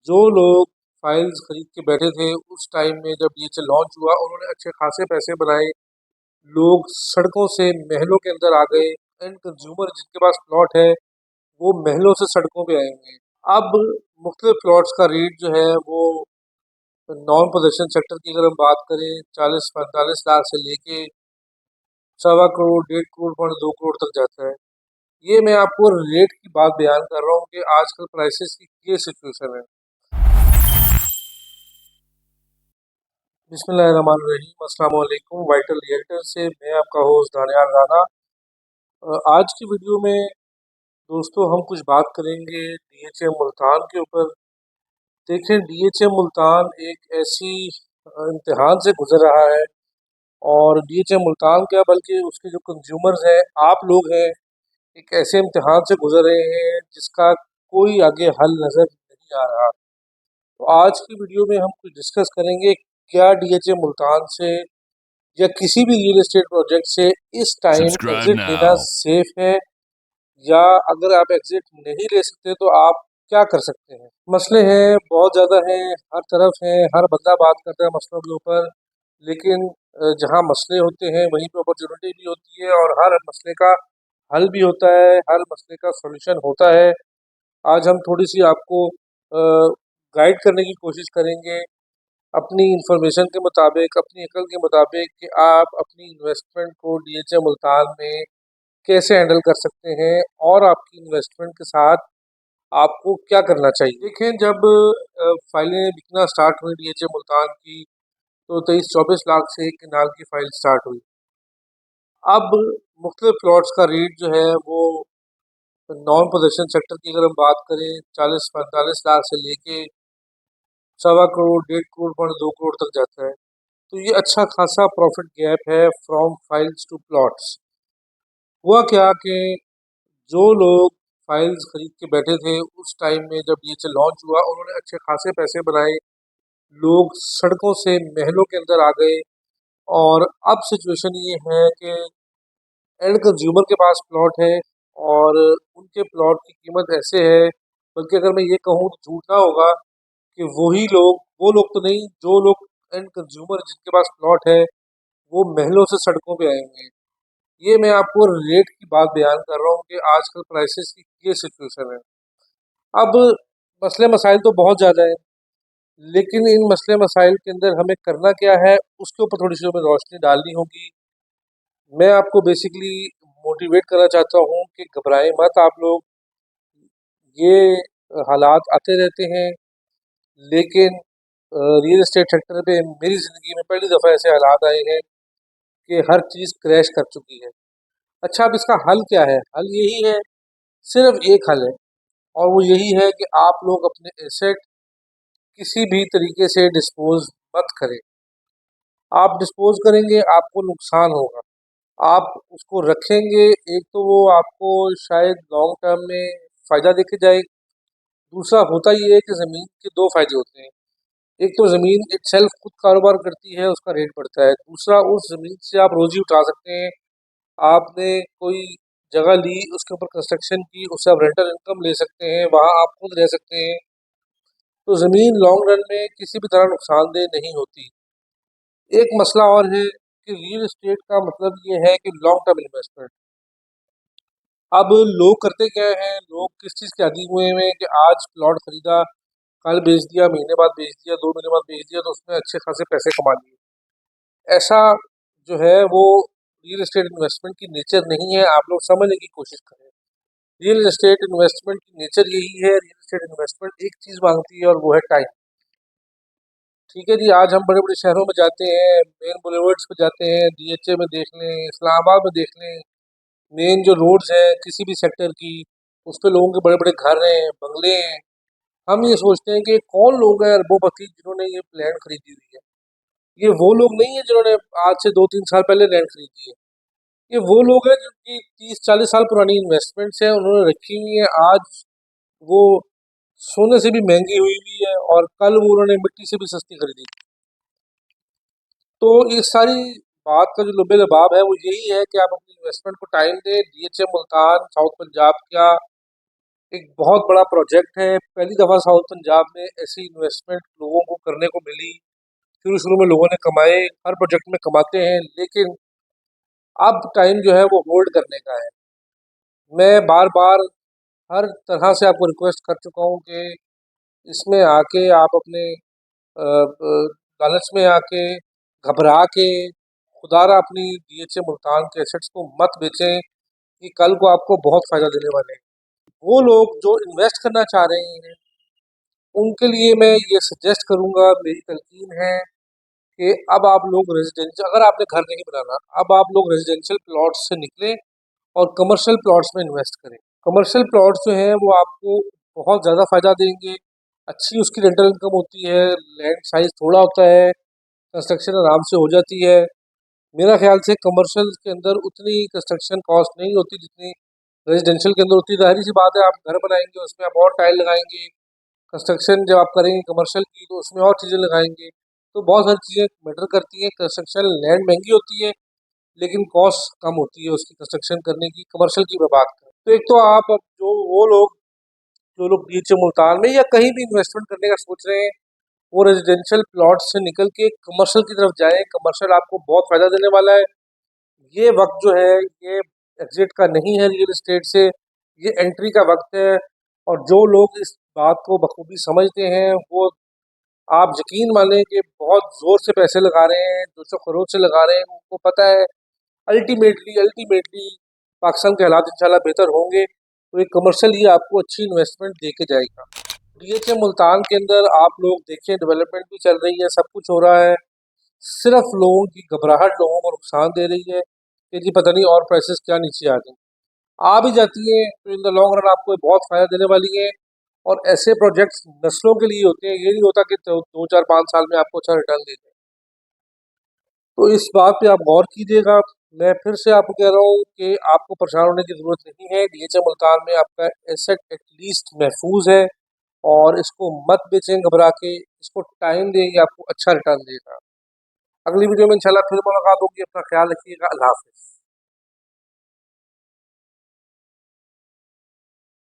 जो लोग फाइल्स खरीद के बैठे थे उस टाइम में जब डीएचएल लॉन्च हुआ, उन्होंने अच्छे खासे पैसे बनाए। लोग सड़कों से महलों के अंदर आ गए। एंड कंज्यूमर जिनके पास प्लॉट है वो महलों से सड़कों पे आएंगे। अब मुख्तलिफ प्लॉट्स का रेट जो है वो नॉन पोजेशन सेक्टर की अगर हम बात करें 40-45 लाख से लेके 1.25 करोड़ 1.5 करोड़ 2 करोड़ तक जाता है। ये मैं आपको रेट की बात बयान कर रहा हूँ कि आजकल प्राइसेस की ये सिचुएशन है। बिस्मिल्लाहिर्रहमानिर्रहीम, अस्सलाम वालेकुम। वाइटल रियल्टर से मैं आपका होस्ट दानियाल राना। आज की वीडियो में दोस्तों हम कुछ बात करेंगे डीएचए मुल्तान के ऊपर। देखें, डीएचए मुल्तान एक ऐसी इम्तिहान से गुजर रहा है, और डीएचए मुल्तान क्या बल्कि उसके जो कंज्यूमर्स हैं, आप लोग हैं, एक ऐसे इम्तिहान से गुजर रहे हैं जिसका कोई आगे हल नज़र नहीं आ रहा। तो आज की वीडियो में हम कुछ डिस्कस करेंगे, क्या डीएचए मुल्तान से या किसी भी रियल एस्टेट प्रोजेक्ट से इस टाइम Subscribe एग्जिट लेना now. सेफ है, या अगर आप एग्जिट नहीं ले सकते तो आप क्या कर सकते हैं। मसले हैं, बहुत ज़्यादा हैं, हर तरफ हैं, हर बंदा बात करता है मसलों के ऊपर। लेकिन जहाँ मसले होते हैं वहीं पे अपॉर्चुनिटी भी होती है, और हर मसले का हल भी होता है, हर मसले का सोल्यूशन होता है। आज हम थोड़ी सी आपको गाइड करने की कोशिश करेंगे अपनी इंफॉर्मेशन के मुताबिक, अपनी अकल के मुताबिक, कि आप अपनी इन्वेस्टमेंट को डीएचए मुल्तान में कैसे हैंडल कर सकते हैं, और आपकी इन्वेस्टमेंट के साथ आपको क्या करना चाहिए। देखें, जब फाइलें बिकना स्टार्ट हुई डीएचए मुल्तान की, तो 23-24 लाख से एक किनाल की फाइल स्टार्ट हुई। अब मुख्तलिफ प्लॉट्स का रेट जो है वो नॉन पोजेशन सेक्टर की अगर हम बात करें 40-45 लाख से लेके 1.25 करोड़ 1.5 करोड़ 2 करोड़ तक जाता है। तो ये अच्छा खासा प्रॉफिट गैप है फ्रॉम फाइल्स टू प्लॉट्स। हुआ क्या कि जो लोग फाइल्स खरीद के बैठे थे उस टाइम में जब डीएचएल लॉन्च हुआ, उन्होंने अच्छे खासे पैसे बनाए। लोग सड़कों से महलों के अंदर आ गए। और अब सिचुएशन ये है कि एंड कंज्यूमर के पास प्लॉट है, और उनके प्लॉट की कीमत ऐसे है, बल्कि अगर मैं ये कहूँ तो झूठ ना होगा, कि वही लोग, वो लोग तो नहीं, जो लोग एंड कंज्यूमर जिनके पास प्लॉट है वो महलों से सड़कों पे आएंगे। ये मैं आपको रेट की बात बयान कर रहा हूँ कि आजकल प्राइसेस की ये सिचुएशन है। अब मसले मसाइल तो बहुत ज़्यादा है, लेकिन इन मसले मसाइल के अंदर हमें करना क्या है उसके ऊपर थोड़ी सी हमें रोशनी डालनी होगी। मैं आपको बेसिकली मोटिवेट करना चाहता हूँ कि घबराएं मत आप लोग। ये हालात आते रहते हैं, लेकिन रियल एस्टेट सेक्टर पे मेरी ज़िंदगी में पहली दफ़ा ऐसे हालात आए हैं कि हर चीज़ क्रैश कर चुकी है। अच्छा, अब इसका हल क्या है? हल यही है, सिर्फ एक हल है, और वो यही है कि आप लोग अपने एसेट किसी भी तरीके से डिस्पोज मत करें। आप डिस्पोज करेंगे आपको नुकसान होगा। आप उसको रखेंगे, एक तो वो आपको शायद लॉन्ग टर्म में फ़ायदा देके जाए। दूसरा होता ये है कि ज़मीन के दो फायदे होते हैं। एक तो ज़मीन इटसेल्फ खुद कारोबार करती है, उसका रेट बढ़ता है। दूसरा, उस ज़मीन से आप रोज़ी उठा सकते हैं। आपने कोई जगह ली, उसके ऊपर कंस्ट्रक्शन की, उससे आप रेंटल इनकम ले सकते हैं, वहाँ आप खुद रह सकते हैं। तो ज़मीन लॉन्ग रन में किसी भी तरह नुकसानदेह नहीं होती। एक मसला और है कि रियल एस्टेट का मतलब ये है कि लॉन्ग टर्म इन्वेस्टमेंट। अब लोग करते क्या हैं, लोग किस चीज़ के आदी हुए हैं कि आज प्लॉट खरीदा, कल बेच दिया, महीने बाद बेच दिया, 2 महीने बाद बेच दिया, तो उसमें अच्छे खासे पैसे कमा लिए। ऐसा जो है वो रियल एस्टेट इन्वेस्टमेंट की नेचर नहीं है। आप लोग समझने की कोशिश करें। रियल एस्टेट इन्वेस्टमेंट की नेचर यही है, रियल एस्टेट इन्वेस्टमेंट एक चीज़ मांगती है, और वो है टाइम। ठीक है जी, आज हम बड़े बड़े शहरों में जाते हैं, मेन बुलेवर्ड्स पे जाते हैं, डीएचए में देख लें, इस्लामाबाद में देख लें, मेन जो रोड्स हैं किसी भी सेक्टर की, उस पे लोगों के बड़े बड़े घर हैं, बंगले हैं। हम ये सोचते हैं कि कौन लोग हैं अरबोपति जिन्होंने ये लैंड खरीदी हुई है। ये वो लोग नहीं है जिन्होंने आज से 2-3 साल पहले लैंड खरीदी है। ये वो लोग हैं जिनकी 30-40 साल पुरानी इन्वेस्टमेंट्स हैं, उन्होंने रखी हुई है। आज वो सोने से भी महंगी हुई हुई है, और कल वो उन्होंने मिट्टी से भी सस्ती खरीदी। तो इस सारी बात का जो लुबे लबाब है वो यही है कि आप अपनी इन्वेस्टमेंट को टाइम दें। डीएचए मुल्तान साउथ पंजाब का एक बहुत बड़ा प्रोजेक्ट है। पहली दफ़ा साउथ पंजाब में ऐसी इन्वेस्टमेंट लोगों को करने को मिली। शुरू शुरू में लोगों ने कमाए, हर प्रोजेक्ट में कमाते हैं, लेकिन अब टाइम जो है वो होल्ड करने का है। मैं बार बार हर तरह से आपको रिक्वेस्ट कर चुका हूँ कि इसमें आके आप अपने लालच में आके, घबरा के, खुदारा अपनी डीएचए मुल्तान के एसेट्स को मत बेचें कि कल को आपको बहुत फ़ायदा देने वाले हैं। वो लोग जो इन्वेस्ट करना चाह रहे हैं, उनके लिए मैं ये सजेस्ट करूँगा, मेरी तलकीन है कि अब आप लोग रेजिडेंशियल, अगर आपने घर नहीं बनाना, अब आप लोग रेजिडेंशियल प्लॉट्स से निकलें और कमर्शियल प्लॉट्स में इन्वेस्ट करें। कमर्शियल प्लॉट्स जो हैं वो आपको बहुत ज़्यादा फ़ायदा देंगे। अच्छी उसकी रेंटल इनकम होती है, लैंड साइज़ थोड़ा होता है, कंस्ट्रक्शन आराम से हो जाती है। मेरा ख्याल से कमर्शियल के अंदर उतनी कंस्ट्रक्शन कॉस्ट नहीं होती जितनी रेजिडेंशियल के अंदर होती है। ज़ाहिर सी बात है, आप घर बनाएंगे, उसमें आप और टाइल लगाएंगे, कंस्ट्रक्शन जब आप करेंगे कमर्शियल की तो उसमें और चीज़ें लगाएंगे, तो बहुत सारी चीज़ें मैटर करती हैं। कंस्ट्रक्शन लैंड महंगी होती है, लेकिन कॉस्ट कम होती है उसकी कंस्ट्रक्शन करने की। कमर्शियल की मैं बात करूँ तो एक तो आप अब जो लोग बीच मुल्तान में या कहीं भी इन्वेस्टमेंट करने का सोच रहे हैं, वो रेजिडेंशियल प्लॉट से निकल के कमर्शियल की तरफ जाएं। कमर्शियल आपको बहुत फ़ायदा देने वाला है। ये वक्त जो है ये एग्जिट का नहीं है रियल एस्टेट से, ये एंट्री का वक्त है। और जो लोग इस बात को बखूबी समझते हैं, वो, आप यकीन मानें कि बहुत ज़ोर से पैसे लगा रहे हैं, 200 करोड़ से लगा रहे हैं। उनको पता है अल्टीमेटली अल्टीमेटली पाकिस्तान के हालात इंशाल्लाह बेहतर होंगे, तो एक कमर्शियल ही आपको अच्छी इन्वेस्टमेंट दे के जाएगा। डीएचए मुल्तान के अंदर आप लोग देखें, डेवलपमेंट भी चल रही है, सब कुछ हो रहा है। सिर्फ लोगों की घबराहट लोगों को नुकसान दे रही है कि जी पता नहीं और प्राइसेस क्या नीचे आ गई। आ भी जाती हैं तो इन द लॉन्ग रन आपको बहुत फ़ायदा देने वाली है। और ऐसे प्रोजेक्ट्स नस्लों के लिए होते हैं, ये नहीं होता कि 2 4 5 साल में आपको अच्छा रिटर्न दे दें। तो इस बात पे आप गौर कीजिएगा। मैं फिर से आपको कह रहा हूँ कि आपको परेशान होने की ज़रूरत नहीं है। डीएचए मुल्तान में आपका एसेट एटलीस्ट महफूज है, और इसको मत बेचें घबरा के। इसको टाइम दें, ये आपको अच्छा रिटर्न देगा। अगली वीडियो में इंशाल्लाह फिर मुलाकात होगी। अपना ख्याल रखिएगा। अल्लाह हाफ़िज़।